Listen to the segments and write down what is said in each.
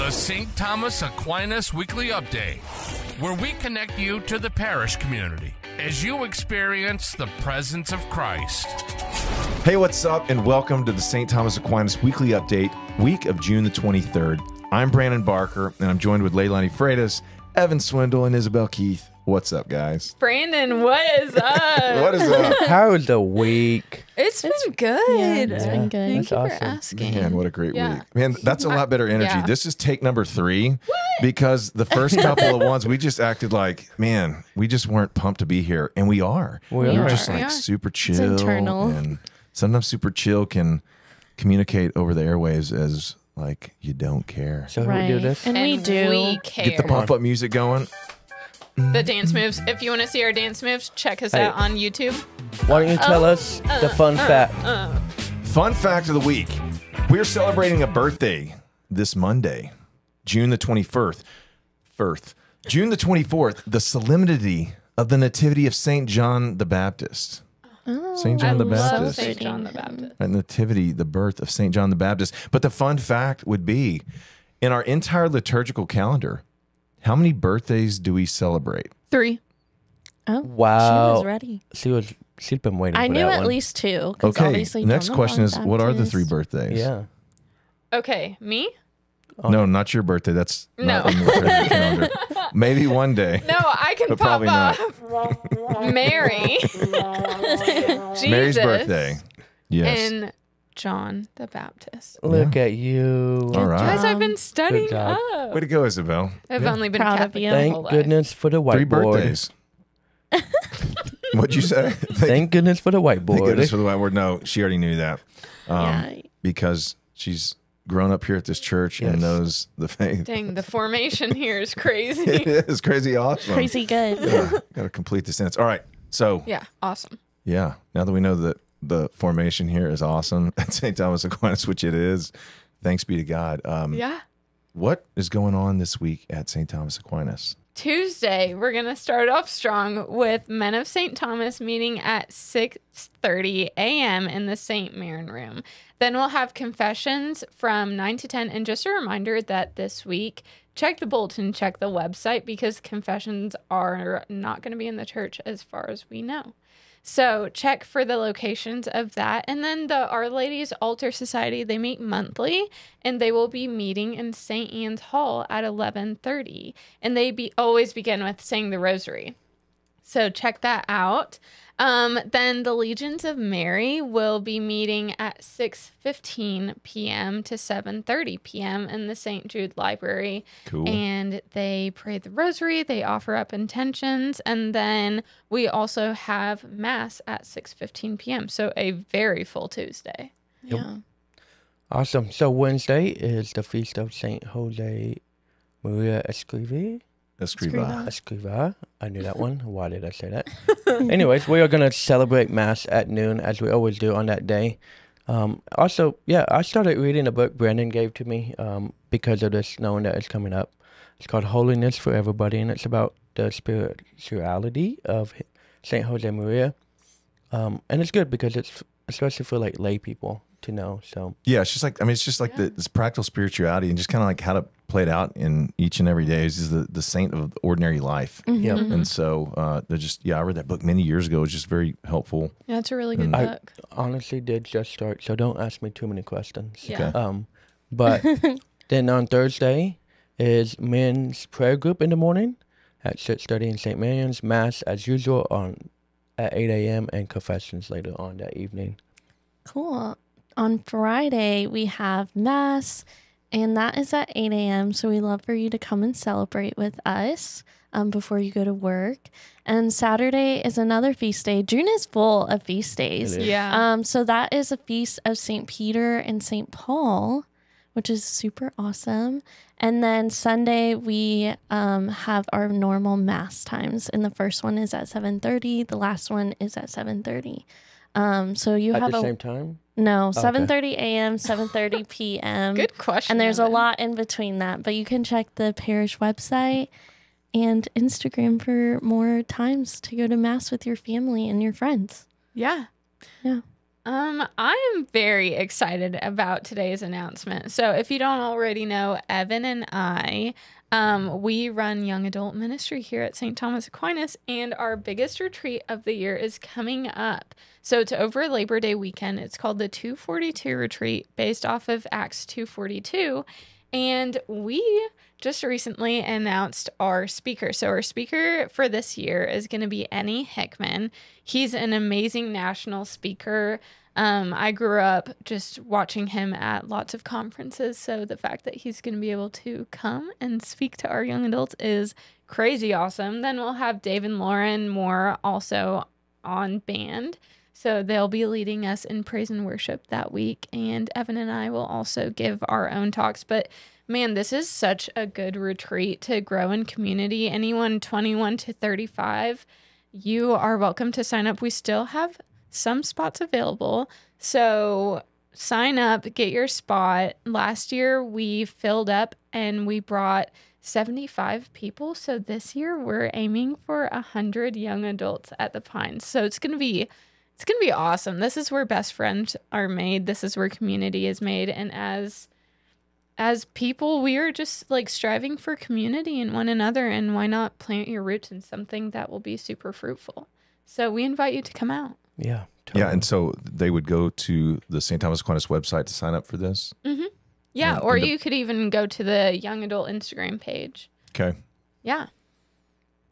The St. Thomas Aquinas Weekly Update, where we connect you to the parish community as you experience the presence of Christ. Hey, what's up, and welcome to the St. Thomas Aquinas Weekly Update, week of June the 23rd. I'm Brandon Barker, and I'm joined with Leilani Freitas, Evan Swindle, and Isabel Keith. What's up, guys? Brandon, what is up? What is up? How was the week? It's been good. Yeah, it's been good. Thank That's you awesome. for asking. Man, what a great week. Man, that's a lot better energy. Yeah. This is take number 3 because the first couple of ones, we just acted like, man, we just weren't pumped to be here, and we are. We We're are. just We like are. super chill. internal. And sometimes super chill can communicate over the airwaves as like you don't care. So who do this? And we do. We care. Get the pump up music going. The dance moves. If you want to see our dance moves, check us Hey. out on YouTube. Why don't you tell us the fun fact? Fun fact of the week. We're celebrating a birthday this Monday, June the 21st. June the 24th, the solemnity of the Nativity of St. John the Baptist. St. John I the love Baptist. St. John the Baptist. Right, Nativity, the birth of St. John the Baptist. But the fun fact would be, in our entire liturgical calendar, how many birthdays do we celebrate? 3. Oh, Wow. She was ready. She's been waiting I for knew that at one. least 2. 'Cause Okay, obviously next John the question is, what are the Baptist. 3 birthdays? Yeah. Okay, me? No, not your birthday. That's not No. on the liturgical calendar. Maybe one day. No, I can But pop probably not. off Mary. Jesus. Mary's birthday. Yes. And John the Baptist. Look at you. All right. Guys, I've been studying job. up. Way to go, Isabel. I've only been Proud of Catholic you. my whole Thank life. goodness for the 3 whiteboard. birthdays. What'd you say? Thank goodness for the whiteboard. Thank goodness for the whiteboard. No, she already knew that. Yeah. Because she's grown up here at this church and Yes. knows the faith. Dang, the formation here is crazy. It is crazy awesome. Crazy good. Got to complete the sentence. All right. So, Yeah, awesome. yeah, now that we know that the formation here is awesome at St. Thomas Aquinas, which it is, thanks be to God. Yeah. What is going on this week at St. Thomas Aquinas? Tuesday, we're going to start off strong with Men of St. Thomas meeting at 6:30 a.m. in the St. Maron Room. Then we'll have confessions from 9 to 10. And just a reminder that this week, check the bulletin, check the website, because confessions are not going to be in the church as far as we know. So check for the locations of that. And then the Our Lady's Altar Society, they meet monthly, and they will be meeting in St. Anne's Hall at 11:30. And they always begin with saying the rosary. So check that out. Then the Legions of Mary will be meeting at 6:15 p.m. to 7:30 p.m. in the St. Jude Library. Cool. And they pray the rosary, they offer up intentions, and then we also have Mass at 6:15 p.m. So a very full Tuesday. Yeah. Awesome. So Wednesday is the feast of Saint Jose Maria Escriva. Escriva. I knew that one. Why did I say that? Anyways, we are going to celebrate Mass at noon, as we always do on that day. Also, yeah, I started reading a book Brandon gave to me because of this, knowing that it's coming up. It's called Holiness for Everybody, and it's about the spirituality of Saint Jose Maria. And it's good because it's especially for like lay people to know. So Yeah, it's just like, it's just like this practical spirituality and just kind of like how to play it out in each and every day. Is the saint of ordinary life. Yep. And so they're just, I read that book many years ago. It was just very helpful. Yeah, it's a really good I book. honestly did just start, so don't ask me too many questions. Yeah. Okay. But then on Thursday is men's prayer group in the morning at 6:30 in St. Marion's, Mass as usual at 8 a.m. and confessions later on that evening. Cool. On Friday, we have Mass, and that is at 8 a.m. So we love for you to come and celebrate with us before you go to work. And Saturday is another feast day. June is full of feast days. It is. Yeah. So that is a feast of St. Peter and St. Paul, which is super awesome. And then Sunday, we have our normal Mass times. And the first one is at 7:30. The last one is at 7:30. So you At have the a... same time? No, Okay. 7:30 a.m., 7:30 p.m. Good question. And there's a Evan. lot in between that, but you can check the parish website and Instagram for more times to go to Mass with your family and your friends. Yeah. Yeah. I am very excited about today's announcement. So if you don't already know, Evan and I, we run young adult ministry here at St. Thomas Aquinas, and our biggest retreat of the year is coming up. So it's over Labor Day weekend. It's called the 242 Retreat, based off of Acts 2:42. And we just recently announced our speaker. So our speaker for this year is going to be Ennie Hickman. He's an amazing national speaker. I grew up just watching him at lots of conferences. So the fact that he's going to be able to come and speak to our young adults is crazy awesome. Then we'll have Dave and Lauren Moore also on band. So they'll be leading us in praise and worship that week. And Evan and I will also give our own talks. But man, this is such a good retreat to grow in community. Anyone 21 to 35, you are welcome to sign up. We still have some spots available. So sign up, get your spot. Last year we filled up and we brought 75 people. So this year we're aiming for 100 young adults at the Pines. So it's going to be awesome. This is where best friends are made. This is where community is made. And as people, we are just like striving for community and one another. And why not plant your roots in something that will be super fruitful? So we invite you to come out. Yeah. Totally. Yeah. And so they would go to the St. Thomas Aquinas website to sign up for this. Mm-hmm. Yeah. Or you could even go to the young adult Instagram page. Okay. Yeah.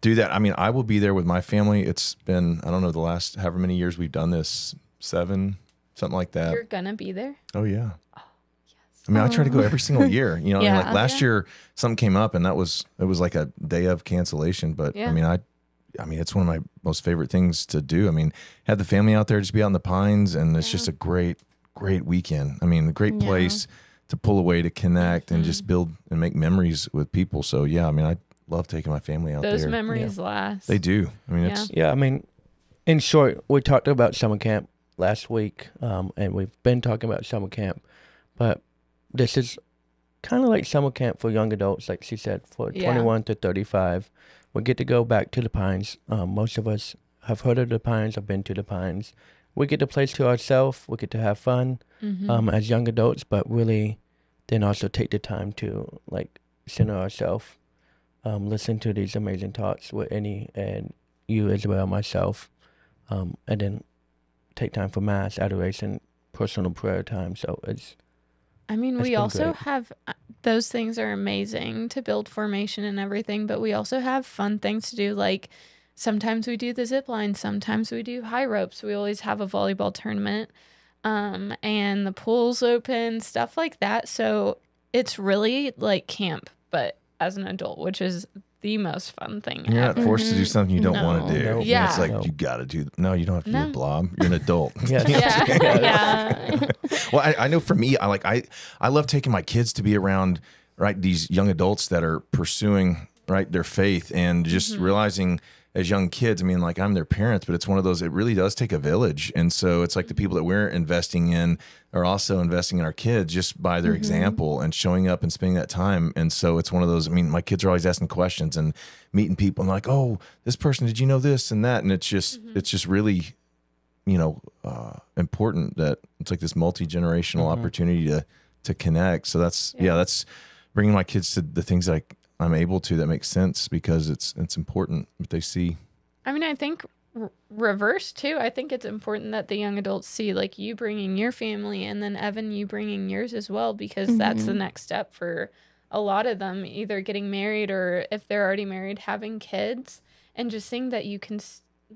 Do that. I mean, I will be there with my family. It's been, I don't know, the last however many years we've done this, 7, something like that. You're going to be there? Oh, yeah. Oh, yes. I mean, I try to go every single year. You know, Yeah. like last year, something came up and it was like a day of cancellation. But Yeah. I mean, it's one of my most favorite things to do. I mean, have the family out there, just be out in the Pines, and it's just a great weekend. I mean, a great place to pull away, to connect, and just build and make memories with people. So, yeah, I mean, I love taking my family out there. Those memories last. They do. I mean, it's Yeah, I mean, in short, we talked about summer camp last week, and we've been talking about summer camp, but this is kind of like summer camp for young adults, like she said, for 21 to 35. We get to go back to the Pines. Most of us have heard of the Pines, have been to the Pines. We get the place to ourselves. We get to have fun as young adults, but really then also take the time to like center ourselves, listen to these amazing talks with Ennie and you, Isabel, myself, and then take time for mass, adoration, personal prayer time. So we also great. have, those things are amazing to build formation and everything, but we also have fun things to do. Like sometimes we do the zip line, sometimes we do high ropes. We always have a volleyball tournament, and the pool's open, stuff like that. So it's really like camp, but as an adult, which is the most fun thing You're not ever. forced to do something you don't want to do. No. Yeah. It's like, No. you got to do. No, you don't have to be a blob. You're an adult. Yes. Yeah. Well, I know for me, I love taking my kids to be around, right, these young adults that are pursuing, right, their faith, and just realizing as young kids, I mean, like I'm their parents, but it's one of those, it really does take a village. And so it's like the people that we're investing in are also investing in our kids just by their example and showing up and spending that time. And so it's one of those, I mean, my kids are always asking questions and meeting people and like, oh, this person, did you know this and that? And it's just really, important that it's like this multi-generational opportunity to connect. So that's bringing my kids to the things that I'm able to, that makes sense, because it's important what they see. I mean, I think reverse too. I think it's important that the young adults see like you bringing your family, and then Evan, you bringing yours as well, because that's the next step for a lot of them, either getting married or if they're already married, having kids, and just seeing that you can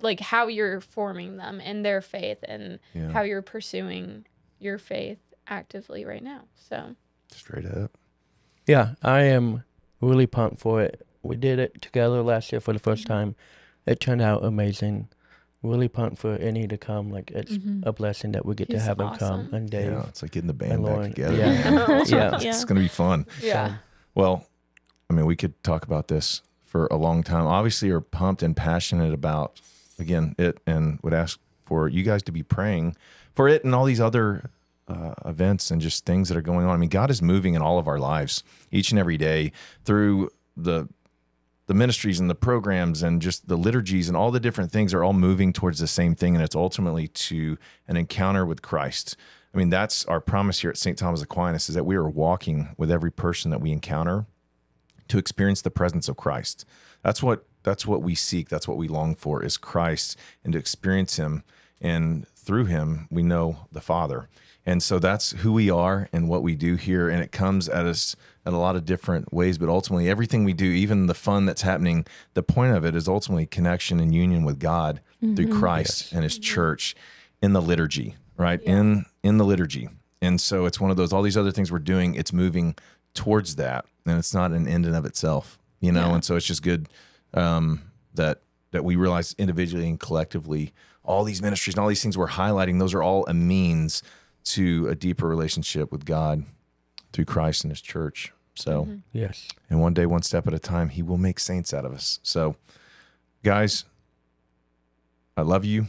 like how you're forming them in their faith and how you're pursuing your faith actively right now. So Straight up. Yeah, I am really pumped for it. We did it together last year for the first time. It turned out amazing. Really pumped for Ennie to come. Like, it's a blessing that we get to He's have him awesome. come. And Dave. Yeah, it's like getting the band and back Lauren. together. Yeah. Yeah. It's going to be fun. yeah. Well, I mean, we could talk about this for a long time. Obviously, you're pumped and passionate about, again, it, and would ask for you guys to be praying for it and all these other events and just things that are going on. I mean, God is moving in all of our lives each and every day through the the ministries and the programs and just the liturgies and all the different things are all moving towards the same thing, and it's ultimately to an encounter with Christ. I mean, that's our promise here at St. Thomas Aquinas, is that we are walking with every person that we encounter to experience the presence of Christ. That's what we seek. That's what we long for, is Christ, and to experience him. And through him, we know the Father. And so that's who we are and what we do here. And it comes at us in a lot of different ways, but ultimately everything we do, even the fun that's happening, the point of it is ultimately connection and union with God through Christ and his church in the liturgy, right? In the liturgy. And so it's one of those, all these other things we're doing, it's moving towards that, and it's not an end in of itself, you know? And so it's just good that we realize individually and collectively, all these ministries and all these things we're highlighting, those are all a means to a deeper relationship with God through Christ and his church. So, yes. And one day, one step at a time, he will make saints out of us. So, guys, I love you,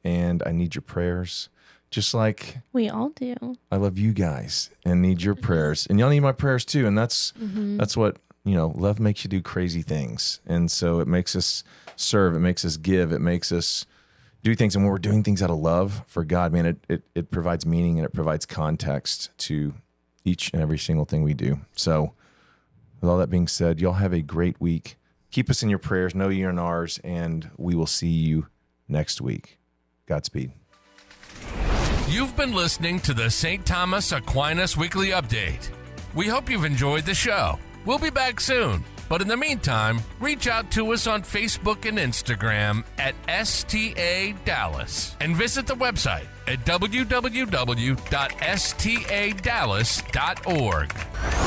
and I need your prayers, just like we all do. I love you guys and need your prayers, and y'all need my prayers too. And that's what, you know, love makes you do crazy things. And so it makes us serve, it makes us give, it makes us do things. And when we're doing things out of love for God, man, it provides meaning and it provides context to each and every single thing we do. So with all that being said, y'all have a great week. Keep us in your prayers, know you're in ours, and we will see you next week. Godspeed. You've been listening to the St. Thomas Aquinas Weekly Update. We hope you've enjoyed the show. We'll be back soon. But in the meantime, reach out to us on Facebook and Instagram at STA Dallas, and visit the website at www.stadallas.org.